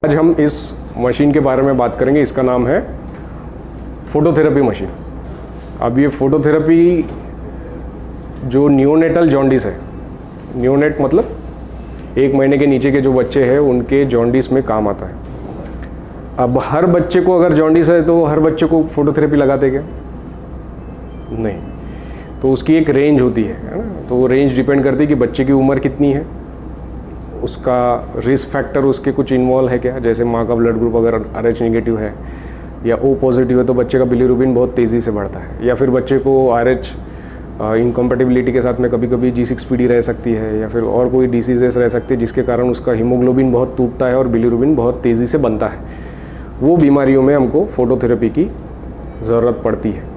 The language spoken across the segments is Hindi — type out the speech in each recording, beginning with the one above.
आज हम इस मशीन के बारे में बात करेंगे। इसका नाम है फोटोथेरेपी मशीन। अब ये फोटोथेरेपी जो नियोनेटल जॉन्डिस है, नियोनेट मतलब 1 महीने के नीचे के जो बच्चे हैं उनके जॉन्डिस में काम आता है। अब हर बच्चे को अगर जॉन्डिस है तो हर बच्चे को फोटोथेरेपी लगाते क्या? नहीं, तो उसकी एक रेंज होती है ना। तो वो रेंज डिपेंड करती है कि बच्चे की उम्र कितनी है, उसका रिस्क फैक्टर उसके कुछ इन्वॉल्व है क्या। जैसे माँ का ब्लड ग्रुप अगर RH नेगेटिव है या O पॉजिटिव है तो बच्चे का बिलीरुबिन बहुत तेज़ी से बढ़ता है, या फिर बच्चे को RH इनकम्पेटिबिलिटी के साथ में कभी कभी G6PD रह सकती है, या फिर और कोई डिसीजेस रह सकती है जिसके कारण उसका हीमोग्लोबिन बहुत टूटता है और बिलीरुबिन बहुत तेज़ी से बनता है। वो बीमारियों में हमको फोटोथेरेपी की ज़रूरत पड़ती है।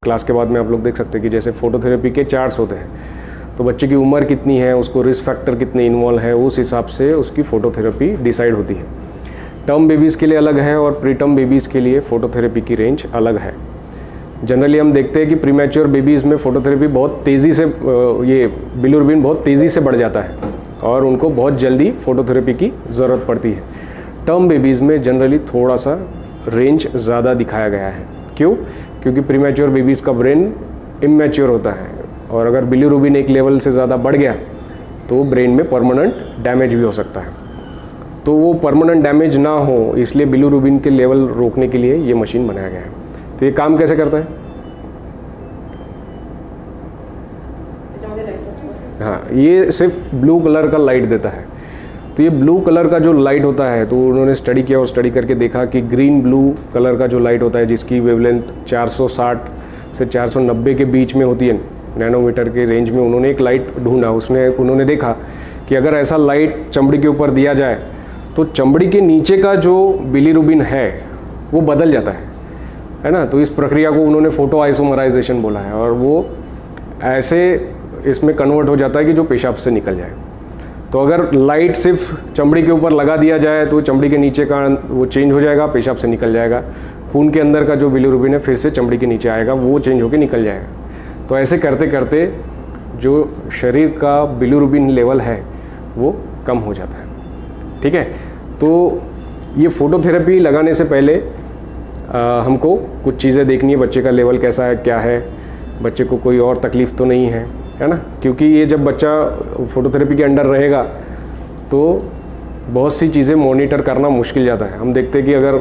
क्लास के बाद में आप लोग देख सकते हैं कि जैसे फोटोथेरेपी के चार्ट्स होते हैं, तो बच्चे की उम्र कितनी है, उसको रिस्क फैक्टर कितने इन्वॉल्व है, उस हिसाब से उसकी फ़ोटोथेरेपी डिसाइड होती है। टर्म बेबीज़ के लिए अलग है और प्री टर्म बेबीज़ के लिए फ़ोटोथेरेपी की रेंज अलग है। जनरली हम देखते हैं कि प्रीमैच्योर बेबीज़ में फ़ोटोथेरेपी बहुत तेज़ी से ये बिलीरुबिन बहुत तेज़ी से बढ़ जाता है और उनको बहुत जल्दी फ़ोटोथेरेपी की ज़रूरत पड़ती है। टर्म बेबीज़ में जनरली थोड़ा सा रेंज ज़्यादा दिखाया गया है। क्यों? क्योंकि प्रीमैच्योर बेबीज़ का ब्रेन इमैच्योर होता है और अगर बिलीरुबिन एक लेवल से ज़्यादा बढ़ गया तो ब्रेन में परमानेंट डैमेज भी हो सकता है। तो वो परमानेंट डैमेज ना हो इसलिए बिलीरुबिन के लेवल रोकने के लिए ये मशीन बनाया गया है। तो ये काम कैसे करता है? हाँ, ये सिर्फ ब्लू कलर का लाइट देता है। तो ये ब्लू कलर का जो लाइट होता है, तो उन्होंने स्टडी किया और स्टडी करके देखा कि ग्रीन ब्लू कलर का जो लाइट होता है जिसकी वेवलेंथ 460 से 490 के बीच में होती है, नैनोमीटर के रेंज में, उन्होंने एक लाइट ढूंढा। उन्होंने देखा कि अगर ऐसा लाइट चमड़ी के ऊपर दिया जाए तो चमड़ी के नीचे का जो बिलीरुबिन है वो बदल जाता है ना। तो इस प्रक्रिया को उन्होंने फोटो आइसोमराइजेशन बोला है और वो ऐसे इसमें कन्वर्ट हो जाता है कि जो पेशाब से निकल जाए। तो अगर लाइट सिर्फ चमड़ी के ऊपर लगा दिया जाए तो चमड़ी के नीचे का वो चेंज हो जाएगा, पेशाब से निकल जाएगा। खून के अंदर का जो बिलीरुबिन है फिर से चमड़ी के नीचे आएगा, वो चेंज होकर निकल जाएगा। तो ऐसे करते करते जो शरीर का बिलीरुबिन लेवल है वो कम हो जाता है। ठीक है, तो ये फ़ोटोथेरेपी लगाने से पहले हमको कुछ चीज़ें देखनी है। बच्चे का लेवल कैसा है, क्या है, बच्चे को कोई और तकलीफ़ तो नहीं है ना। क्योंकि ये जब बच्चा फ़ोटोथेरेपी के अंडर रहेगा तो बहुत सी चीज़ें मॉनिटर करना मुश्किल जाता है। हम देखते हैं कि अगर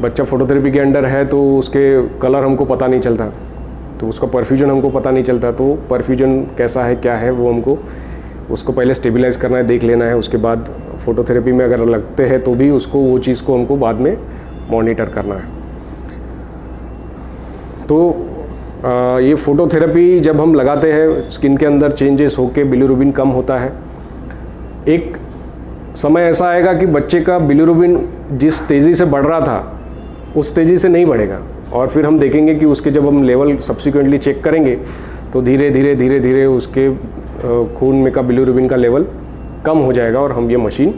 बच्चा फ़ोटोथेरेपी के अंडर है तो उसके कलर हमको पता नहीं चलता, तो उसका परफ्यूजन हमको पता नहीं चलता। तो परफ्यूजन कैसा है, क्या है, वो हमको उसको पहले स्टेबलाइज़ करना है, देख लेना है। उसके बाद फ़ोटोथेरेपी में अगर लगते हैं तो भी उसको वो चीज़ को हमको बाद में मॉनिटर करना है। तो ये फ़ोटोथेरेपी जब हम लगाते हैं, स्किन के अंदर चेंजेस होके बिलीरुबिन कम होता है। एक समय ऐसा आएगा कि बच्चे का बिलीरुबिन जिस तेज़ी से बढ़ रहा था उस तेज़ी से नहीं बढ़ेगा, और फिर हम देखेंगे कि उसके जब हम लेवल सब्सिक्वेंटली चेक करेंगे तो धीरे धीरे उसके खून में का बिलीरुबिन का लेवल कम हो जाएगा और हम ये मशीन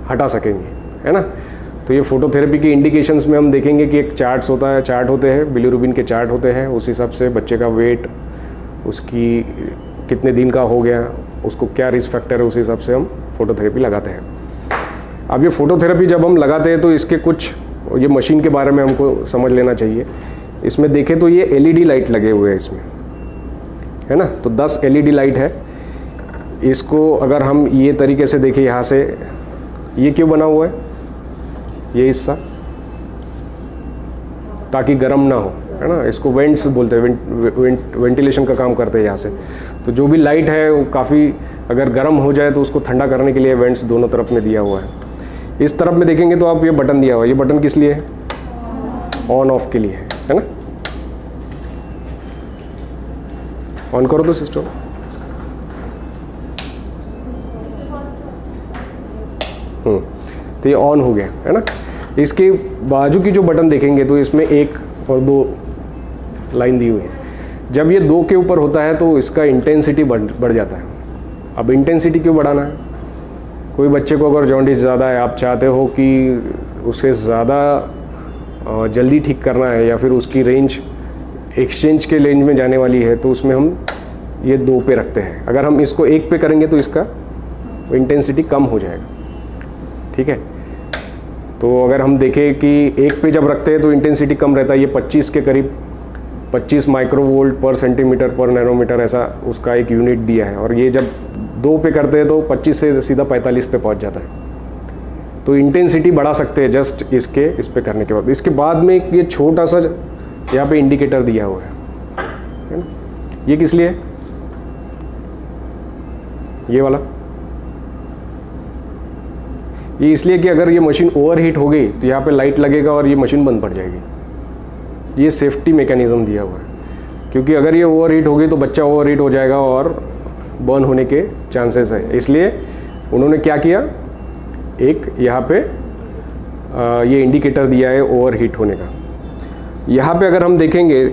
हटा सकेंगे, है ना। तो ये फ़ोटोथेरेपी की इंडिकेशंस में हम देखेंगे कि एक चार्ट होते हैं, बिलीरुबिन के चार्ट होते हैं। उस हिसाब से बच्चे का वेट, उसकी कितने दिन का हो गया, उसको क्या रिस्क फैक्टर है, उस हिसाब से हम फ़ोटोथेरेपी लगाते हैं। अब ये फ़ोटोथेरेपी जब हम लगाते हैं तो इसके कुछ ये मशीन के बारे में हमको समझ लेना चाहिए। इसमें देखें तो ये LED लाइट लगे हुए हैं इसमें, है ना। तो 10 LED लाइट है। इसको अगर हम ये तरीके से देखें, यहाँ से ये क्यों बना हुआ है, ये हिस्सा ताकि गर्म ना हो, है ना। इसको वेंट्स बोलते हैं, वेंटिलेशन का काम करते हैं यहाँ से। तो जो भी लाइट है वो काफ़ी अगर गर्म हो जाए तो उसको ठंडा करने के लिए वेंट्स दोनों तरफ में दिया हुआ है। इस तरफ में देखेंगे तो आप ये बटन दिया हुआ है। ये बटन किस लिए है? ऑन ऑफ के लिए है ना। ऑन करो तो सिस्टम। तो ये ऑन हो गया, है ना। इसके बाजू की जो बटन देखेंगे तो इसमें 1 और 2 लाइन दी हुई है। जब ये 2 के ऊपर होता है तो इसका इंटेंसिटी बढ़ जाता है। अब इंटेंसिटी क्यों बढ़ाना है? कोई बच्चे को अगर जॉन्डिस ज़्यादा है, आप चाहते हो कि उसे ज़्यादा जल्दी ठीक करना है या फिर उसकी रेंज एक्सचेंज के रेंज में जाने वाली है, तो उसमें हम ये 2 पे रखते हैं। अगर हम इसको 1 पे करेंगे तो इसका इंटेंसिटी कम हो जाएगा। ठीक है, तो अगर हम देखें कि एक पे जब रखते हैं तो इंटेंसिटी कम रहता है, ये 25 के करीब 25 माइक्रोवोल्ट पर सेंटीमीटर पर नैनोमीटर ऐसा उसका एक यूनिट दिया है। और ये जब 2 पे करते हैं तो 25 से सीधा 45 पे पहुंच जाता है। तो इंटेंसिटी बढ़ा सकते हैं जस्ट इस पे करने के बाद। इसके बाद में ये छोटा सा यहाँ पे इंडिकेटर दिया हुआ है ना, ये किस लिए है? ये वाला ये इसलिए कि अगर ये मशीन ओवरहीट हो गई तो यहाँ पे लाइट लगेगा और ये मशीन बंद पड़ जाएगी। ये सेफ्टी मैकेनिज्म दिया हुआ है, क्योंकि अगर ये ओवरहीट हो गई तो बच्चा ओवरहीट हो जाएगा और बर्न होने के चांसेस है। इसलिए उन्होंने क्या किया, एक यहाँ पे ये इंडिकेटर दिया है ओवरहीट होने का। यहाँ पे अगर हम देखेंगे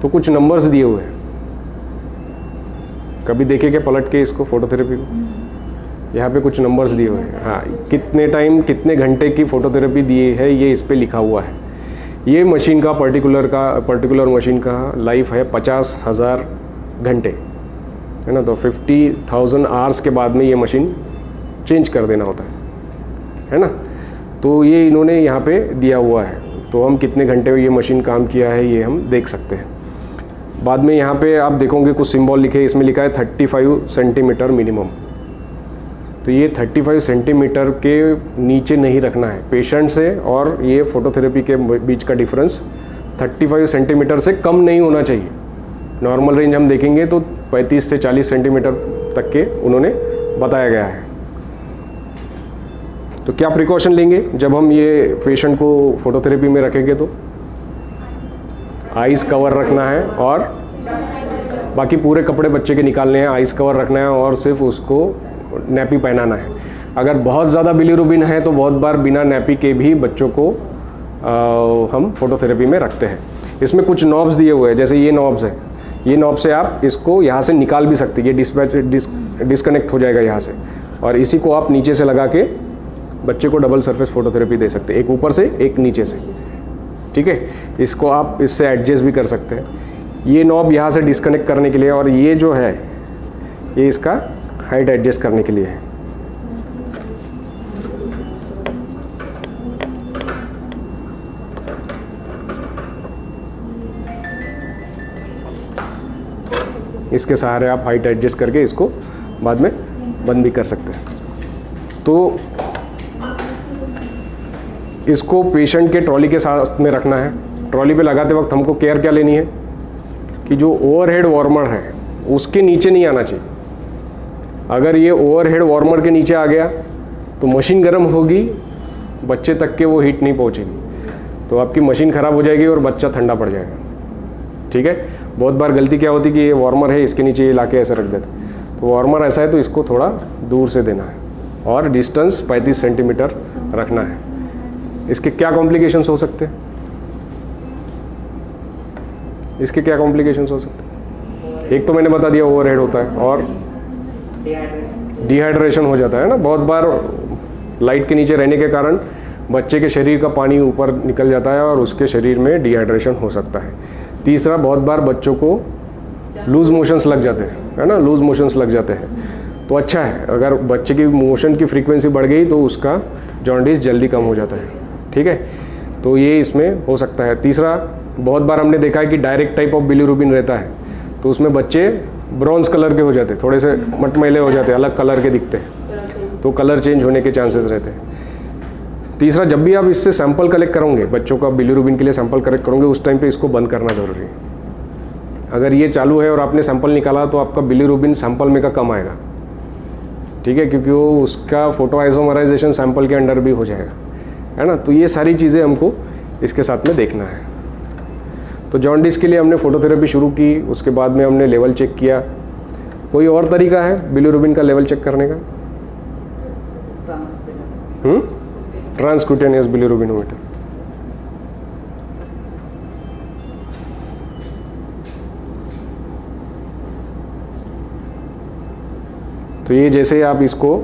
तो कुछ नंबर्स दिए हुए हैं। कभी देखेंगे पलट के इसको फोटोथेरेपी को, यहाँ पे कुछ नंबर्स दिए हुए हैं। हाँ, कितने टाइम कितने घंटे की फोटोथेरेपी दी है ये इस पे लिखा हुआ है। ये मशीन का पर्टिकुलर मशीन का लाइफ है 50,000 घंटे, है ना। तो 50,000 आवर्स के बाद में ये मशीन चेंज कर देना होता है ना। तो ये इन्होंने यहाँ पे दिया हुआ है, तो हम कितने घंटे ये मशीन काम किया है ये हम देख सकते हैं। बाद में यहाँ पे आप देखोगे कुछ सिंबल लिखे, इसमें लिखा है 35 सेंटीमीटर मिनिमम। तो ये 35 सेंटीमीटर के नीचे नहीं रखना है पेशेंट से, और ये फोटोथेरेपी के बीच का डिफरेंस 35 सेंटीमीटर से कम नहीं होना चाहिए। नॉर्मल रेंज हम देखेंगे तो 35 से 40 सेंटीमीटर तक के उन्होंने बताया गया है। तो क्या प्रिकॉशन लेंगे जब हम ये पेशेंट को फोटोथेरेपी में रखेंगे? तो आइज़ कवर रखना है और बाकी पूरे कपड़े बच्चे के निकालने हैं, आइज़ कवर रखना है और सिर्फ उसको नैपी पहनाना है। अगर बहुत ज़्यादा बिलीरुबिन है तो बहुत बार बिना नैपी के भी बच्चों को हम फोटोथेरेपी में रखते हैं। इसमें कुछ नॉब्स दिए हुए हैं, जैसे ये नॉब्स है, ये नॉब से आप इसको यहाँ से निकाल भी सकते हैं। ये डिस्कनेक्ट हो जाएगा यहाँ से, और इसी को आप नीचे से लगा के बच्चे को डबल सरफेस फोटोथेरेपी दे सकते हैं, एक ऊपर से एक नीचे से। ठीक है, इसको आप इससे एडजस्ट भी कर सकते हैं। ये नॉब यहाँ से डिस्कनेक्ट करने के लिए, और ये जो है ये इसका हाइट एडजस्ट करने के लिए है। इसके सहारे आप हाइट एडजस्ट करके इसको बाद में बंद भी कर सकते हैं। तो इसको पेशेंट के ट्रॉली के साथ में रखना है। ट्रॉली पे लगाते वक्त हमको केयर क्या लेनी है कि जो ओवरहेड वार्मर है उसके नीचे नहीं आना चाहिए। अगर ये ओवरहेड वार्मर के नीचे आ गया तो मशीन गर्म होगी, बच्चे तक के वो हीट नहीं पहुंचेगी, तो आपकी मशीन ख़राब हो जाएगी और बच्चा ठंडा पड़ जाएगा। ठीक है, बहुत बार गलती क्या होती है कि ये वार्मर है, इसके नीचे ये लाके ऐसे रख देते, तो वार्मर ऐसा है तो इसको थोड़ा दूर से देना है और डिस्टेंस 35 सेंटीमीटर रखना है। इसके क्या कॉम्प्लिकेशंस हो सकते हैं? इसके क्या कॉम्प्लिकेशंस हो सकते हैं? एक तो मैंने बता दिया ओवरहेड होता है, और डिहाइड्रेशन हो जाता है ना। बहुत बार लाइट के नीचे रहने के कारण बच्चे के शरीर का पानी ऊपर निकल जाता है और उसके शरीर में डिहाइड्रेशन हो सकता है। तीसरा, बहुत बार बच्चों को लूज मोशंस लग जाते हैं, है ना, लूज मोशंस लग जाते हैं। तो अच्छा है अगर बच्चे की मोशन की फ्रीक्वेंसी बढ़ गई तो उसका जॉन्डिस जल्दी कम हो जाता है। ठीक है, तो ये इसमें हो सकता है। तीसरा, बहुत बार हमने देखा है कि डायरेक्ट टाइप ऑफ बिलीरुबिन रहता है, तो उसमें बच्चे ब्रॉन्ज कलर के हो जाते हैं, थोड़े से मटमैले हो जाते हैं, अलग कलर के दिखते हैं, तो कलर चेंज होने के चांसेस रहते हैं। तीसरा, जब भी आप इससे सैंपल कलेक्ट करोगे, बच्चों का बिलीरुबिन के लिए सैंपल कलेक्ट करोगे, उस टाइम पे इसको बंद करना जरूरी है। अगर ये चालू है और आपने सैंपल निकाला तो आपका बिलीरुबिन सैंपल में का कम आएगा। ठीक है, क्योंकि वो उसका फोटो आइसोमराइजेशन सैंपल के अंडर भी हो जाएगा, है ना। तो ये सारी चीज़ें हमको इसके साथ में देखना है। तो जॉन्डिस के लिए हमने फोटोथेरेपी शुरू की, उसके बाद में हमने लेवल चेक किया। कोई और तरीका है बिलीरुबिन का लेवल चेक करने का? ट्रांसक्यूटेनियस बिलीरुबिनोमीटर। तो ये जैसे आप इसको,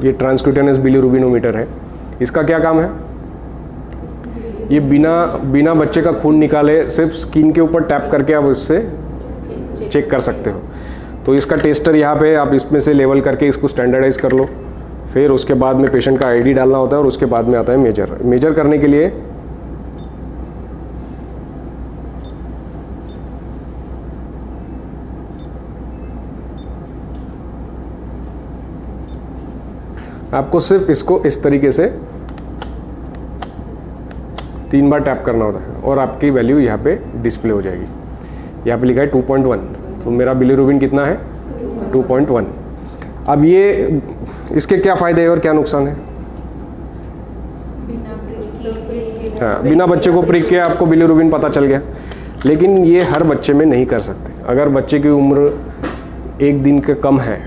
ये ट्रांसक्यूटेनियस बिलीरुबिनोमीटर है, इसका क्या काम है? ये बिना बच्चे का खून निकाले सिर्फ स्किन के ऊपर टैप करके आप इससे चेक कर सकते हो। तो इसका टेस्टर यहाँ पे, आप इसमें से लेवल करके इसको स्टैंडर्डाइज कर लो, फिर उसके बाद में पेशेंट का आईडी डालना होता है और उसके बाद में आता है मेजर। मेजर करने के लिए आपको सिर्फ इसको इस तरीके से 3 बार टैप करना होता है और आपकी वैल्यू यहाँ पे डिस्प्ले हो जाएगी। यहाँ पे लिखा है 2.1, तो मेरा बिलीरुबिन कितना है 2.1। अब ये इसके क्या फ़ायदे हैं और क्या नुकसान है? हाँ, बिना बच्चे को प्रिक किए आपको बिलीरुबिन पता चल गया, लेकिन ये हर बच्चे में नहीं कर सकते। अगर बच्चे की उम्र 1 दिन के कम है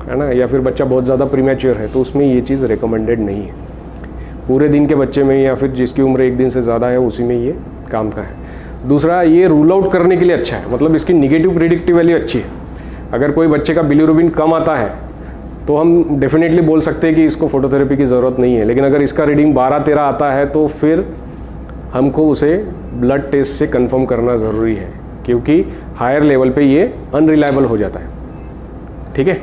ना, या फिर बच्चा बहुत ज़्यादा प्रीमैच्योर है, तो उसमें ये चीज़ रिकमेंडेड नहीं है। पूरे दिन के बच्चे में या फिर जिसकी उम्र 1 दिन से ज़्यादा है उसी में ये काम का है। दूसरा, ये रूल आउट करने के लिए अच्छा है, मतलब इसकी निगेटिव प्रिडिक्टिव वैल्यू अच्छी है। अगर कोई बच्चे का बिलीरुबिन कम आता है तो हम डेफिनेटली बोल सकते हैं कि इसको फोटोथेरेपी की ज़रूरत नहीं है, लेकिन अगर इसका रीडिंग 12-13 आता है तो फिर हमको उसे ब्लड टेस्ट से कंफर्म करना ज़रूरी है, क्योंकि हायर लेवल पे ये अनरिलायबल हो जाता है। ठीक है,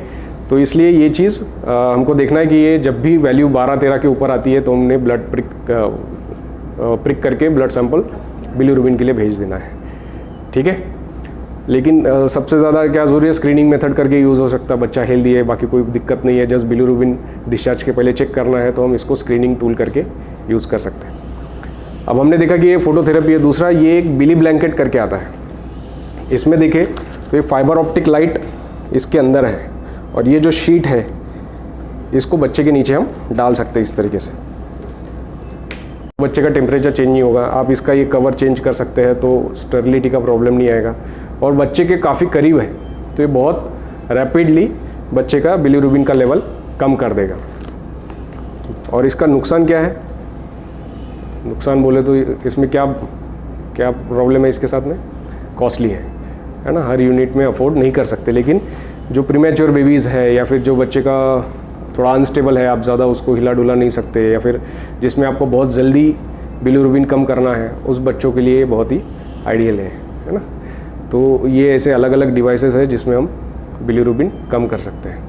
तो इसलिए ये चीज़ हमको देखना है कि ये जब भी वैल्यू 12-13 के ऊपर आती है तो हमने ब्लड प्रिक करके ब्लड सैंपल बिलीरुबिन के लिए भेज देना है। ठीक है, लेकिन सबसे ज़्यादा क्या ज़रूरी है, स्क्रीनिंग मेथड करके यूज़ हो सकता है। बच्चा हेल्दी है, बाकी कोई दिक्कत नहीं है, जस्ट बिलीरुबिन डिस्चार्ज के पहले चेक करना है, तो हम इसको स्क्रीनिंग टूल करके यूज़ कर सकते हैं। अब हमने देखा कि ये फोटोथेरेपी है। दूसरा, ये एक बिली ब्लैंकेट करके आता है। इसमें देखें तो ये फाइबर ऑप्टिक लाइट इसके अंदर है, और ये जो शीट है इसको बच्चे के नीचे हम डाल सकते हैं इस तरीके से। बच्चे का टेम्परेचर चेंज नहीं होगा। आप इसका ये कवर चेंज कर सकते हैं तो स्टेरिलिटी का प्रॉब्लम नहीं आएगा, और बच्चे के काफ़ी करीब है तो ये बहुत रैपिडली बच्चे का बिलीरुबिन का लेवल कम कर देगा। और इसका नुकसान क्या है? नुकसान बोले तो इसमें क्या क्या प्रॉब्लम है इसके साथ में? कॉस्टली है ना, हर यूनिट में अफोर्ड नहीं कर सकते। लेकिन जो प्रीमैच्योर बेबीज़ है या फिर जो बच्चे का थोड़ा अनस्टेबल है, आप ज़्यादा उसको हिला डुला नहीं सकते, या फिर जिसमें आपको बहुत जल्दी बिलीरुबिन कम करना है, उस बच्चों के लिए बहुत ही आइडियल है ना। तो ये ऐसे अलग अलग डिवाइसेस है जिसमें हम बिलीरुबिन कम कर सकते हैं।